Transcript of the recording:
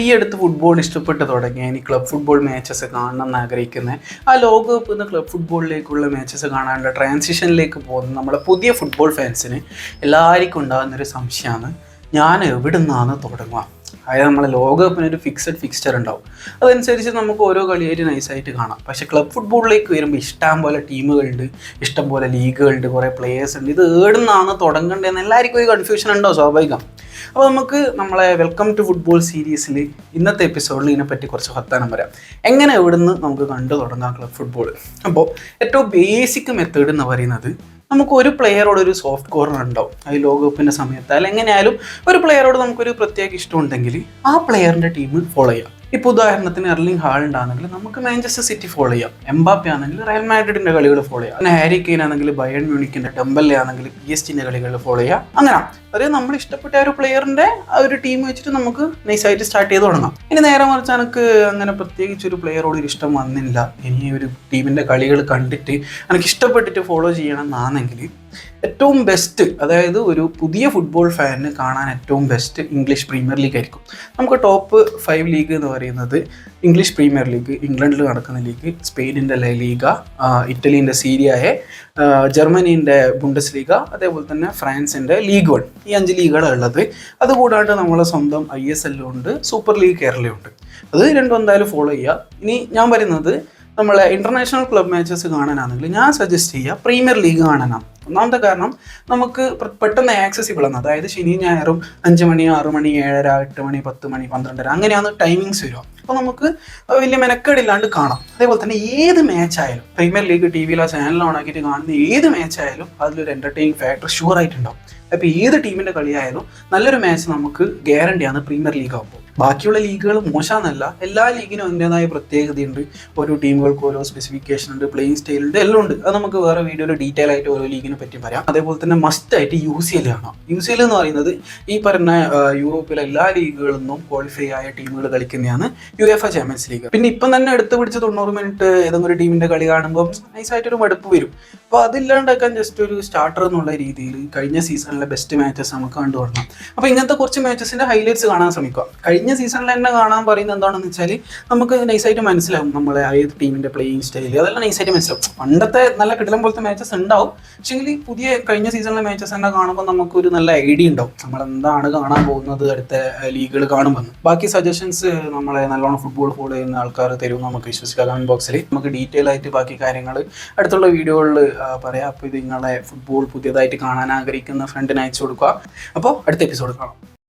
ഈ അടുത്ത് ഫുട്ബോൾ ഇഷ്ടപ്പെട്ട് തുടങ്ങി ഇനി ക്ലബ് ഫുട്ബോൾ മാച്ചസ് കാണണം എന്ന് ആഗ്രഹിക്കുന്നത് ആ ലോകകപ്പ് നിന്ന് ക്ലബ് ഫുട്ബോളിലേക്കുള്ള മാച്ചസ് കാണാനുള്ള ട്രാൻസിഷനിലേക്ക് പോകുന്ന നമ്മുടെ പുതിയ ഫുട്ബോൾ ഫാൻസിന് എല്ലാവർക്കും ഉണ്ടാകുന്നൊരു സംശയമാണ് ഞാൻ എവിടെ നിന്നാണ് തുടങ്ങുക. അതായത് നമ്മളെ ലോകകപ്പിനൊരു ഫിക്സഡ് ഫിക്സ്ചർ ഉണ്ടാവും, അതനുസരിച്ച് നമുക്ക് ഓരോ കളിയായിട്ട് നൈസായിട്ട് കാണാം. പക്ഷേ ക്ലബ് ഫുട്ബോളിലേക്ക് വരുമ്പോൾ ഇഷ്ടം പോലെ ടീമുകളുണ്ട്, ഇഷ്ടം പോലെ ലീഗുകളുണ്ട്, കുറേ പ്ലേയേഴ്സ് ഉണ്ട്. ഇത് എവിടെ നിന്നാണ് തുടങ്ങേണ്ടതെന്ന് എല്ലാവർക്കും ഒരു കൺഫ്യൂഷൻ ഉണ്ടാവും, സ്വാഭാവികം. അപ്പോൾ നമുക്ക് നമ്മളെ വെൽക്കം ടു ഫുട്ബോൾ സീരീസിൽ ഇന്നത്തെ എപ്പിസോഡിൽ ഇതിനെപ്പറ്റി കുറച്ച് വർത്താനം പറയാം. എങ്ങനെ എവിടുന്ന് നമുക്ക് കണ്ടു തുടങ്ങാം ക്ലബ് ഫുട്ബോൾ. അപ്പോൾ ഏറ്റവും ബേസിക് മെത്തേഡ് എന്ന് പറയുന്നത് നമുക്ക് ഒരു പ്ലെയറോട് ഒരു സോഫ്റ്റ് കോർണർ ഉണ്ടാവും. അത് ലോകകപ്പിൻ്റെ സമയത്ത് അല്ലെങ്കിൽ എങ്ങനെയായാലും ഒരു പ്ലെയറോട് നമുക്കൊരു പ്രത്യേക ഇഷ്ടമുണ്ടെങ്കിൽ ആ പ്ലെയറിൻ്റെ ടീം ഫോളോ ചെയ്യാം. ഇപ്പോൾ ഉദാഹരണത്തിന് എർലിംഗ് ഹാലൻഡ് ആണെങ്കിൽ നമുക്ക് മാഞ്ചസ്റ്റർ സിറ്റി ഫോളോ ചെയ്യാം, എംബാപ്പെ ആണെങ്കിൽ റയൽ മാഡ്രിഡിൻ്റെ കളികൾ ഫോളോ ചെയ്യാം, പിന്നെ ഹാരി കെയ്ൻ ആണെങ്കിൽ ബയൺ മ്യൂണിക്കിൻ്റെ ഡെംബെലെ ആണെങ്കിൽ PSG കളികൾ ഫോളോ ചെയ്യാം. അങ്ങനെ അതായത് നമ്മൾ ഇഷ്ടപ്പെട്ട ഒരു പ്ലെയറിൻ്റെ ആ ഒരു ടീം വെച്ചിട്ട് നമുക്ക് നൈസായിട്ട് സ്റ്റാർട്ട് ചെയ്ത് തുടങ്ങാം. ഇനി നേരെ മറിച്ച് എനിക്ക് അങ്ങനെ പ്രത്യേകിച്ച് ഒരു പ്ലെയറോട് ഒരു ഇഷ്ടം വന്നില്ല, ഇനി ഒരു ടീമിൻ്റെ കളികൾ കണ്ടിട്ട് എനിക്ക് ഇഷ്ടപ്പെട്ടിട്ട് ഫോളോ ചെയ്യണം എന്നാണെങ്കിൽ ഏറ്റവും ബെസ്റ്റ്, അതായത് ഒരു പുതിയ ഫുട്ബോൾ ഫാനിന് കാണാൻ ഏറ്റവും ബെസ്റ്റ് ഇംഗ്ലീഷ് പ്രീമിയർ ലീഗ് ആയിരിക്കും. നമുക്ക് ടോപ്പ് 5 ലീഗ് എന്ന് പറയുന്നത് ഇംഗ്ലീഷ് പ്രീമിയർ ലീഗ്, ഇംഗ്ലണ്ടിൽ നടക്കുന്ന ലീഗ്, സ്പെയിനിൻ്റെ ലീഗ, ഇറ്റലീൻ്റെ സീരിയ എ, ജർമ്മനീൻ്റെ ബുണ്ടസ് ലീഗ, അതേപോലെ തന്നെ ഫ്രാൻസിൻ്റെ ലീഗ് 1. ഈ 5 ലീഗുകളാണ് ഉള്ളത്. അതുകൂടാണ്ട് നമ്മളെ സ്വന്തം ISL ഉണ്ട്, സൂപ്പർ ലീഗ് കേരളയുണ്ട്. അത് രണ്ടും എന്തായാലും ഫോളോ ചെയ്യുക. ഇനി ഞാൻ പറയുന്നത് നമ്മളെ ഇൻ്റർനാഷണൽ ക്ലബ് മാച്ചസ് കാണാനാണെങ്കിൽ ഞാൻ സജസ്റ്റ് ചെയ്യുക പ്രീമിയർ ലീഗ് കാണാനാണ്. ഒന്നാമത്തെ കാരണം നമുക്ക് പെട്ടെന്ന് ആക്സസിബിൾ ആണ്. അതായത് ശനി ഞായറും 5 മണി, 6 മണി, 7:30, 8 മണി, 10 മണി, 12:30 അങ്ങനെയാണ് ടൈമിങ്സ് വരിക. അപ്പോൾ നമുക്ക് വലിയ മെനക്കേടില്ലാണ്ട് കാണാം. അതേപോലെ തന്നെ ഏത് മാച്ചായാലും പ്രീമിയർ ലീഗ് TV-യിലോ ചാനലിലോ ഓണാക്കിയിട്ട് കാണുന്ന ഏത് മാച്ചായാലും അതിലൊരു എൻ്റർടൈനിങ് ഫാക്ടർ ഷുവർ ആയിട്ടുണ്ടാവും. അപ്പോൾ ഏത് ടീമിൻ്റെ കളിയായാലും നല്ലൊരു മാച്ച് നമുക്ക് ഗ്യാരണ്ടിയാണ് പ്രീമിയർ ലീഗ് ആകുമ്പോൾ. ബാക്കിയുള്ള ലീഗുകൾ മോശമെന്നല്ല, എല്ലാ ലീഗിനും അതിൻ്റെതായ പ്രത്യേകതയുണ്ട്. ഓരോ ടീമുകൾക്ക് ഓരോ സ്പെസിഫിക്കേഷൻ ഉണ്ട്, പ്ലേയിങ് സ്റ്റൈൽ ഉണ്ട്, എല്ലാം ഉണ്ട്. അത് നമുക്ക് വേറെ വീഡിയോയിൽ ഡീറ്റെയിൽ ആയിട്ട് ഓരോ ലീഗിനെ പറ്റി പറയാം. അതേപോലെ തന്നെ മസ്റ്റായിട്ട് UCL കാണാം. UCL എന്ന് പറയുന്നത് ഈ പറഞ്ഞ യൂറോപ്പിലെ എല്ലാ ലീഗുകളിൽ നിന്നും ക്വാളിഫൈ ആയ ടീമുകൾ കളിക്കുന്നതാണ് UEFA ചാമ്പ്യൻസ് ലീഗ്. പിന്നെ ഇപ്പം തന്നെ എടുത്ത് പിടിച്ച് 90 മിനിറ്റ് ഏതെങ്കിലും ഒരു ടീമിൻ്റെ കളി കാണുമ്പോൾ നൈസായിട്ടൊരു മടുപ്പ് വരും. അപ്പോൾ അതില്ലാണ്ടാക്കാൻ ജസ്റ്റ് ഒരു സ്റ്റാർട്ടർ എന്നുള്ള രീതിയിൽ കഴിഞ്ഞ സീസണിലെ ബെസ്റ്റ് മാച്ചസ് നമുക്ക് കണ്ടുവരണം. അപ്പോൾ ഇങ്ങനത്തെ കുറച്ച് മാച്ചസിൻ്റെ ഹൈലൈറ്റ്സ് കാണാൻ ശ്രമിക്കുക. കഴിഞ്ഞ സീസണിൽ തന്നെ കാണാൻ പറയുന്നത് എന്താണെന്ന് വെച്ചാൽ നമുക്ക് നൈസായിട്ട് മനസ്സിലാവും നമ്മളെ ഏത് ടീമിൻ്റെ പ്ലേയിങ് സ്റ്റൈൽ, അതെല്ലാം നൈസായിട്ട് മനസ്സിലാവും. പണ്ടത്തെ നല്ല കിടലം പോലത്തെ മാച്ചസ് ഉണ്ടാവും, പക്ഷേങ്കിൽ പുതിയ കഴിഞ്ഞ സീസണിലെ മാച്ചസ് തന്നെ കാണുമ്പോൾ നമുക്കൊരു നല്ല ഐഡിയ ഉണ്ടാവും നമ്മളെന്താണ് കാണാൻ പോകുന്നത് അടുത്ത ലീഗുകൾ കാണുമ്പോൾ. ബാക്കി സജഷൻസ് നമ്മളെ നല്ലോണം ഫുട്ബോൾ ഫോളോ ചെയ്യുന്ന ആൾക്കാർ തരും, നമുക്ക് വിശ്വസിക്കാം. കമൻറ്റ് ബോക്സിൽ നമുക്ക് ഡീറ്റെയിൽ ആയിട്ട് ബാക്കി കാര്യങ്ങൾ അടുത്തുള്ള വീഡിയോകളിൽ പറയാം. അപ്പോൾ ഇത് നിങ്ങളെ ഫുട്ബോൾ പുതിയതായിട്ട് കാണാൻ ആഗ്രഹിക്കുന്ന ഫ്രണ്ടിന് അയച്ചു കൊടുക്കുക. അപ്പോൾ അടുത്ത എപ്പിസോഡ് കാണാം.